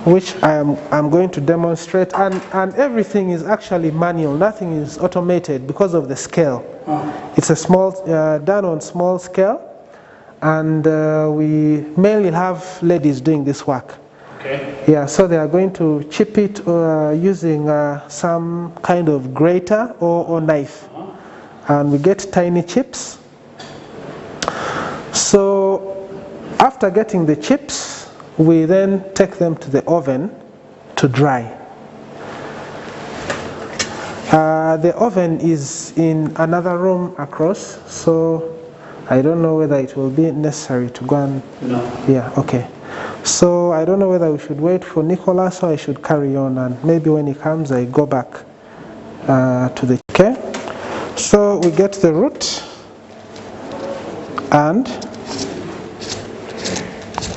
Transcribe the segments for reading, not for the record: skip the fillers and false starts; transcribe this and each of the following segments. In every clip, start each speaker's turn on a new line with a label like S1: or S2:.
S1: which I'm going to demonstrate, and everything is actually manual. Nothing is automated because of the scale. It's a small done on small scale, and we mainly have ladies doing this work.
S2: Okay.
S1: Yeah, so they are going to chip it using some kind of grater or knife, and we get tiny chips. So after getting the chips, we then take them to the oven to dry. The oven is in another room across, so I don't know whether it will be necessary to go and...
S2: No.
S1: Yeah, okay. So I don't know whether we should wait for Nicholas or I should carry on, and maybe when he comes I go back to the... Okay. So we get the root and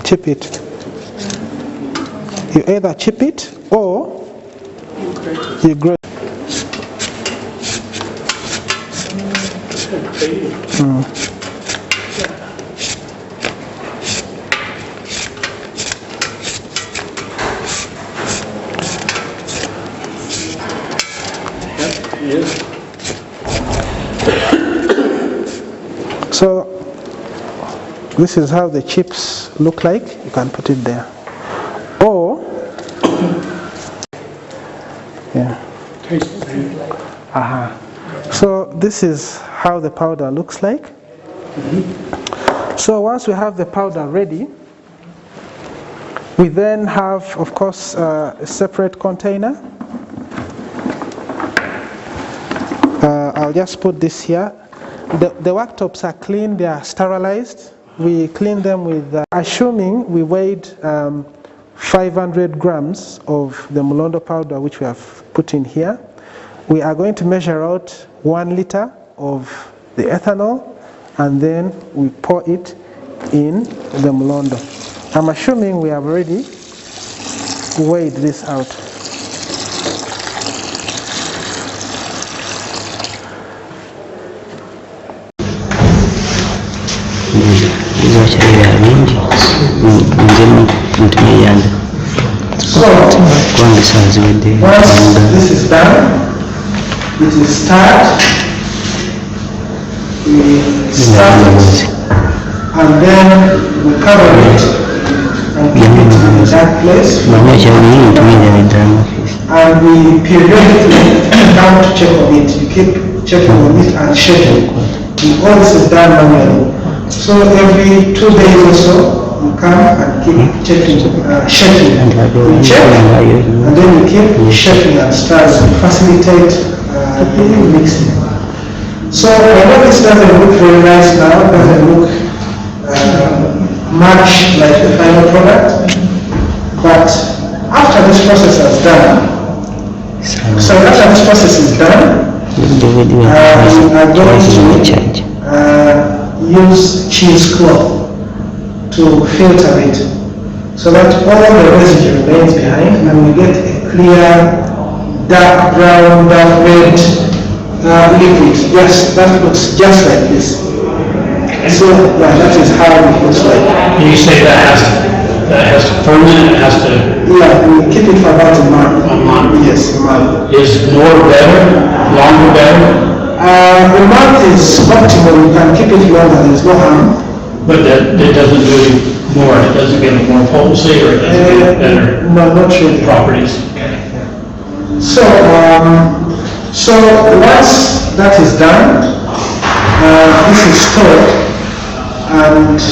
S1: chip it. You either chip it or you grate. So this is how the chips look like. You can put it there. Or yeah. So this is how the powder looks like. So once we have the powder ready, we then have, of course, a separate container. I'll just put this here. The worktops are clean, they are sterilized. We clean them with, assuming we weighed 500 grams of the mulondo powder, which we have put in here. We are going to measure out 1 liter of the ethanol, and then we pour it in the mulondo. I'm assuming we have already weighed this out. So, once this is done, it is start. We start it, and then we cover it and keep it in a dark place. And we periodically come to check on it. You keep checking on it and shaking. All this is done manually. So every 2 days or so, you come and keep checking, shaking. You check, and then you keep shaking and stirring to facilitate the mixing. So I know this doesn't look very nice now, doesn't look much like the final product, but after this process is done, we are going to use cheese cloth to filter it, so that all the residue remains behind, and we get a clear, dark brown, dark red liquid. Yes, that looks just like this. So yeah, that is how it looks like.
S2: You say that has to ferment, it has to...
S1: Yeah, we keep it for about a month.
S2: A month?
S1: Yes, a month.
S2: Is more better? Longer better?
S1: A month is optimal. You can keep it longer, there's no harm.
S2: But that doesn't do more, it doesn't give it more potency, or it doesn't give better
S1: no, not really.
S2: Properties. Okay.
S1: So once that is done, this is stored, and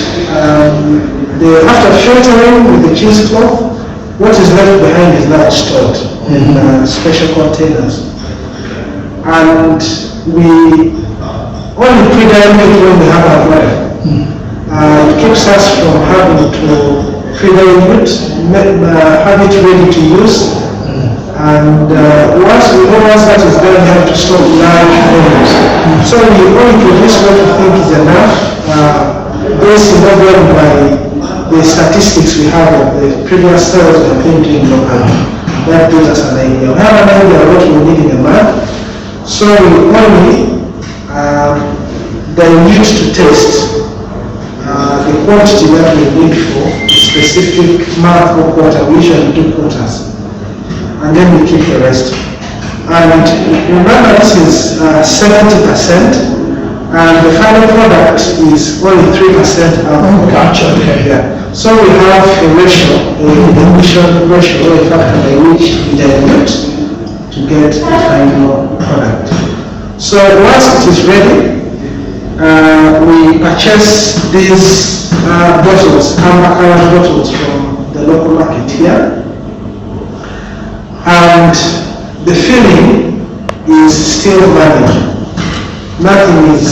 S1: after filtering with the cheese cloth, what is left behind is now stored in special containers. And we only pre-dilute it when we have our bread. It keeps us from having to pre-dilute, have it ready to use. And once that is done, we have to store large volumes. So we only produce what we think is enough. This is not done by the statistics we have of the previous sales we have been doing locally. That gives us an idea. We have an idea of what we need in a month. So we only dilute to taste the quantity that we need for specific month or quarter, we usually do quarters. And then we keep the rest. And remember, this is 70%, and the final product is only 3% alcohol.
S2: Gotcha, okay.
S1: Yeah. So we have a ratio, a emission ratio, a factor by which we dilute to get the final product. So once it is ready, we purchase these bottles, amber colored bottles from the local market here. And the filling is still manual. Nothing is,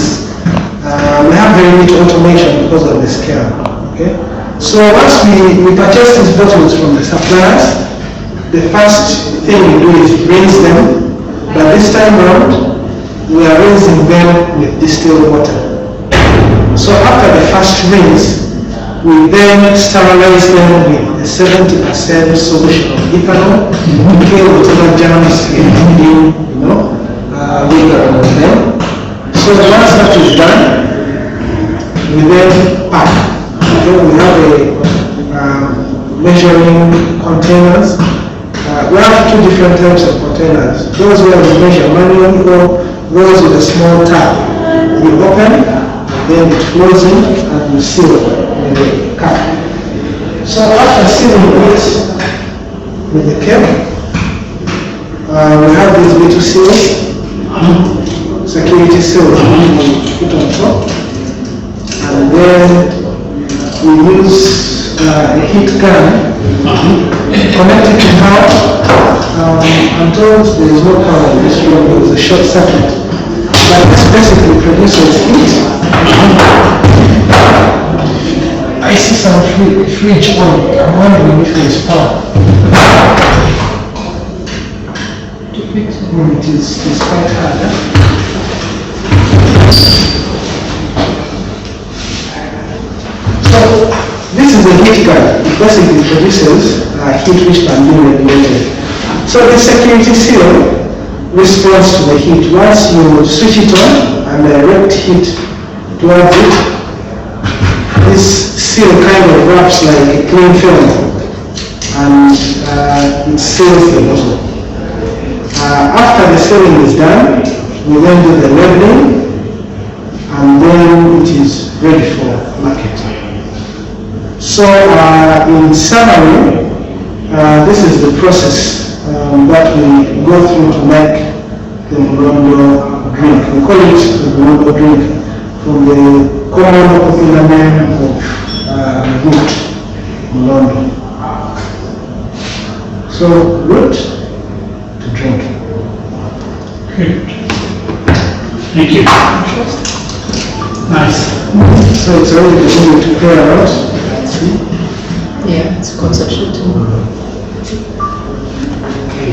S1: we have very little automation because of the scale. Okay? So once we purchase these bottles from the suppliers, the first thing we do is rinse them, but this time around, we are rinsing them with distilled water. So after the first rinse, we then sterilize them with a 70% solution of ethanol to kill whatever germs in, linger on them. So once that is done, we then pack. Okay, we have measuring containers. We have two different types of containers. Those where we measure manually, or those with a small tab. You open, then it flows in, and you seal with the cap. So after sealing it with the cap, we have these little seals, security seals we put on top, and then we use a heat gun connected to power. I'm told there is no power in this room, there is a short circuit. But this basically produces heat. I see some fridge on. I'm wondering if there is power. It is quite hard. So this is a heat gun. It basically produces heat which can be regulated. So the security seal responds to the heat. Once you switch it on and direct heat towards it, this seal kind of wraps like a cling film, and it seals the bottle. After the sealing is done, we then do the labeling, and then it is ready for market. So in summary, this is the process that we go through to make the mulondo drink. We call it the mulondo drink from the common popular name of root, mulondo. So root to drink.
S2: Great. Thank you. Nice.
S1: So it's already beginning to clear out.
S3: Yeah, it's conceptual too.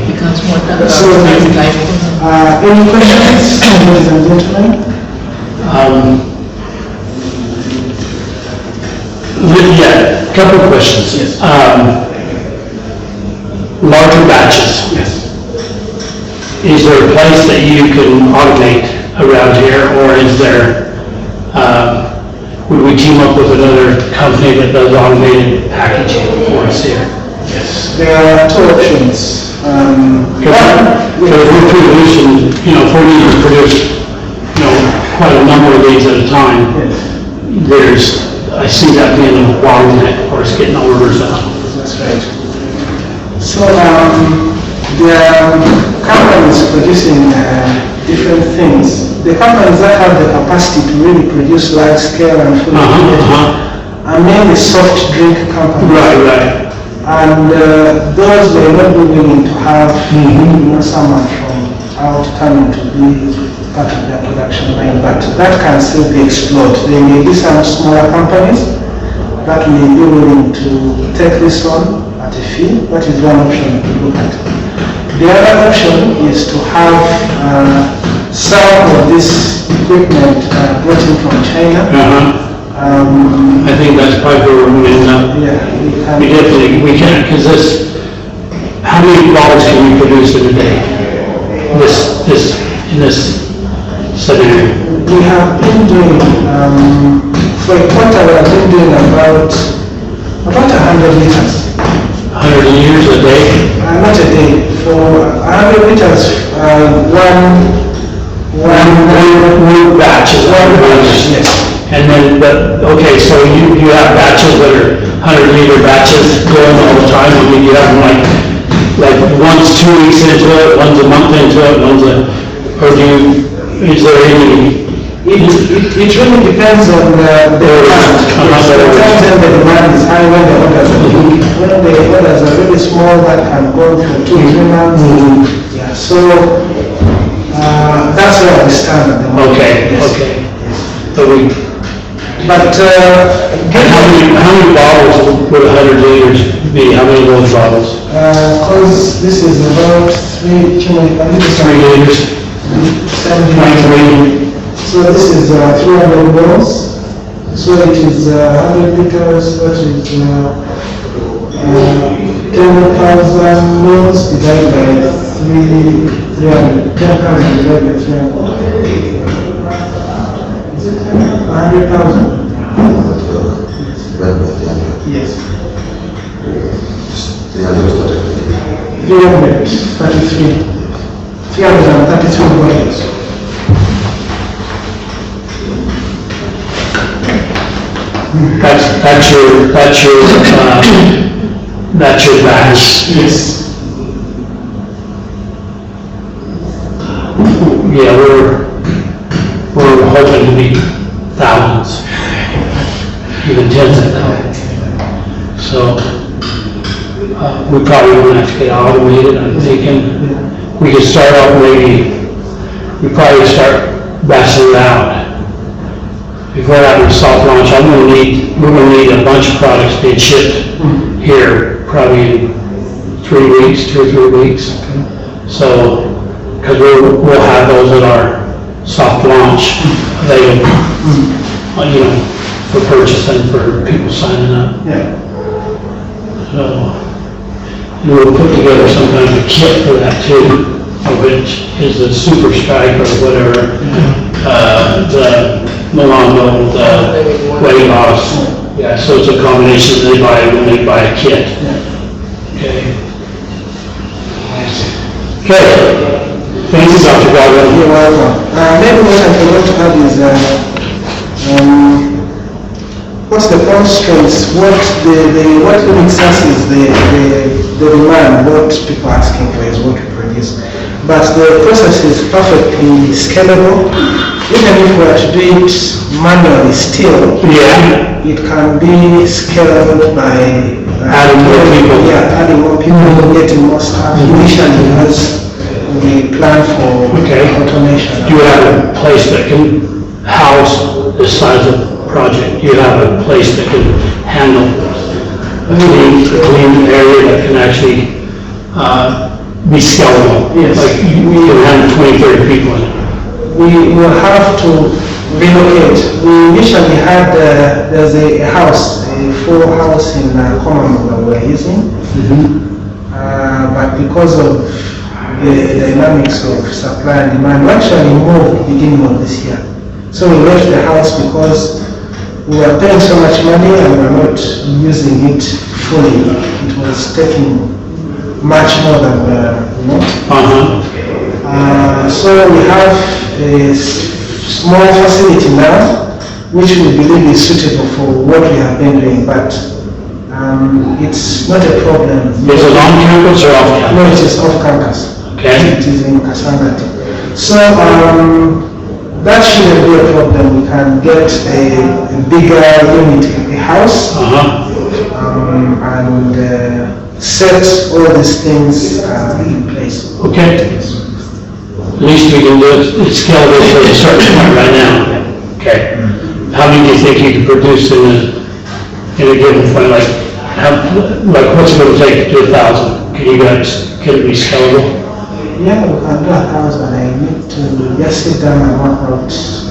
S3: Becomes more
S1: So, any questions, ladies and gentlemen?
S2: Yeah, a couple of questions.
S1: Yes.
S2: Larger batches.
S1: Yes.
S2: Is there a place that you can automate around here, or is there, would we team up with another company that does automated packaging for us here?
S1: Yes. There are two options.
S2: Because if we're producing, if we need to produce, quite a number of these at a time, I see that being a bottleneck, of course, getting orders out.
S1: That's right. So there are companies producing different things. The companies that have the capacity to really produce large scale and fully are mainly soft drink companies.
S2: Right.
S1: And those may not be willing to have someone from out coming to be part of their production line, but that can still be explored. There may be some smaller companies that may be willing to take this on at a fee. That is one option to look at. The other option is to have some of this equipment brought in from China.
S2: I think that's probably where we're moving up.
S1: Yeah,
S2: We can't, because how many bottles can we produce in a day? In this scenario?
S1: we have been doing, for a quarter we have been doing about About 100 liters.
S2: 100 liters a day?
S1: Not a day. For 100 liters,
S2: One batch is 100 liters?
S1: yes.
S2: And then, okay, so you have batches that are 100-liter batches going all the time? I mean, you have them like one's 2 weeks into it, one's a month into it, or is there any?
S1: It really depends on the demand. Sometimes the demand is high when the orders are big. When the orders are really small, that can go for 2-3 months. Yeah, so that's where we stand at the moment.
S2: Okay,
S1: Yes.
S2: okay. So
S1: But
S2: and how many bottles would 100 liters be? How many of those bottles?
S1: because this is about 3
S2: liters?
S1: 7 So this is 300 mils. So it is 100 liters, that is 10,000 mils divided by 300. 10,000 divided by 300. Is it 100,000? Yes. 333 bottles.
S2: That's your batch?
S1: Yes.
S2: Yeah, we're hoping to be thousands, even tens of thousands. So, we probably won't have to get automated, I'm thinking. We could start off we probably start batching it out. If we're having a soft launch, we're gonna need a bunch of products being shipped here, probably in 2 or 3 weeks. So, because we'll have those at our soft launch available, for purchasing, for people signing up.
S1: Yeah. So,
S2: and we'll put together some kind of a kit for that too, which is a super strike or whatever, the mulondo, the wedding loss. Yeah, so it's a combination they buy when they buy a kit. Okay. Okay. Thank you, Dr. Godwin.
S1: You're welcome. Maybe what I forgot to add is what's the constraints, what limits us is the demand, what people are asking for is what we produce. But the process is perfectly scalable. Even if we were to do it manually still, it can be scaled by
S2: adding more people.
S1: Yeah, adding more people, getting more staff initially as we plan for automation.
S2: You have a place that can house this size of project. You have a place that can handle a clean area that can actually be scalable.
S1: Yes.
S2: Like you can handle 20, 30 people in it.
S1: We will have to relocate. We initially had, there's a house, a full house in Common that we're using. But because of the dynamics of supply and demand, we actually moved beginning of this year. So we left the house because we were paying so much money and we were not using it fully. It was taking much more than so we have a small facility now, which we believe is suitable for what we have been doing, but it's not a problem.
S2: Is it on campus or off campus?
S1: No, it is off campus.
S2: Okay.
S1: It is in Kasangati. So that shouldn't be a problem. We can get a bigger unit in the house and set all these things in place.
S2: Okay. At least we can do it, scale this at a certain point right now. Okay. How many do you think you can produce in a given point? Like what's it going to take to do 1,000? Can it be scalable?
S1: Yeah, we can do 1,000. I need to just sit down and work out a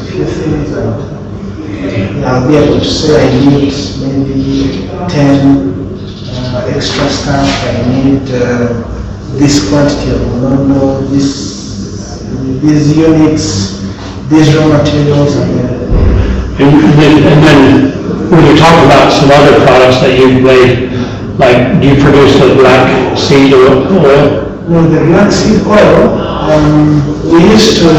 S1: few things and I'll be able to say I need maybe 10 extra staff. I need this quantity of mulondo, these units, these raw materials, and
S2: And then when you talk about some other products that you've made, like, do you produce the black seed oil?
S1: With the black seed oil, we used to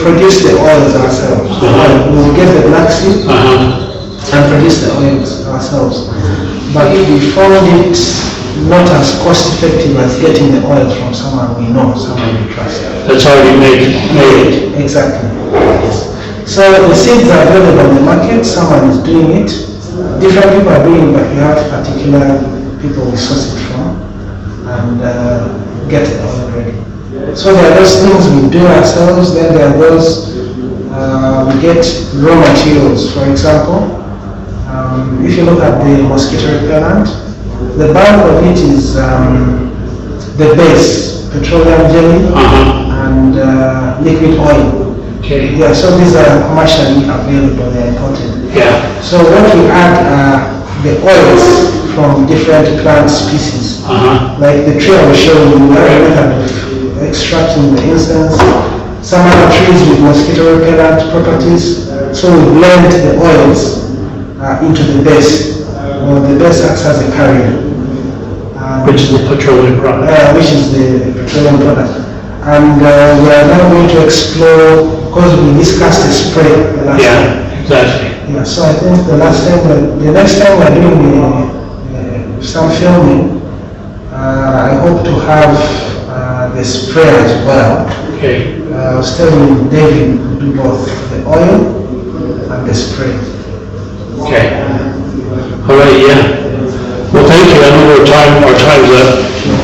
S1: produce the oils ourselves.
S2: Uh-huh.
S1: We would get the black seed
S2: Uh-huh.
S1: and produce the oils ourselves. But we found it not as cost effective as getting the oil from someone we know, someone we trust.
S2: That's already made.
S1: Exactly. Yes. So the seeds are available in the market, someone is doing it. Different people are doing it, but we have particular people we source it from and get the oil ready. So there are those things we do ourselves, then there are those we get raw materials. For example, if you look at the mosquito repellent, the bulk of it is the base, petroleum jelly and liquid oil.
S2: Okay.
S1: Yeah, so these are commercially available, they are imported.
S2: Yeah.
S1: So what we add are the oils from different plant species. Like the tree I was showing you, we are a method of extracting the incense. Some other trees with mosquito repellent properties. So we blend the oils into the base. The base acts as a carrier.
S2: Which is the petroleum product.
S1: Which is the petroleum product. And we are now going to explore, because we discussed the spray the last time.
S2: Exactly.
S1: Yeah, so I think the next time we're doing some filming, I hope to have the spray as well.
S2: Okay.
S1: I was telling David to do both the oil and the spray.
S2: Okay. All right, yeah. Well, thank you. I know our time's up.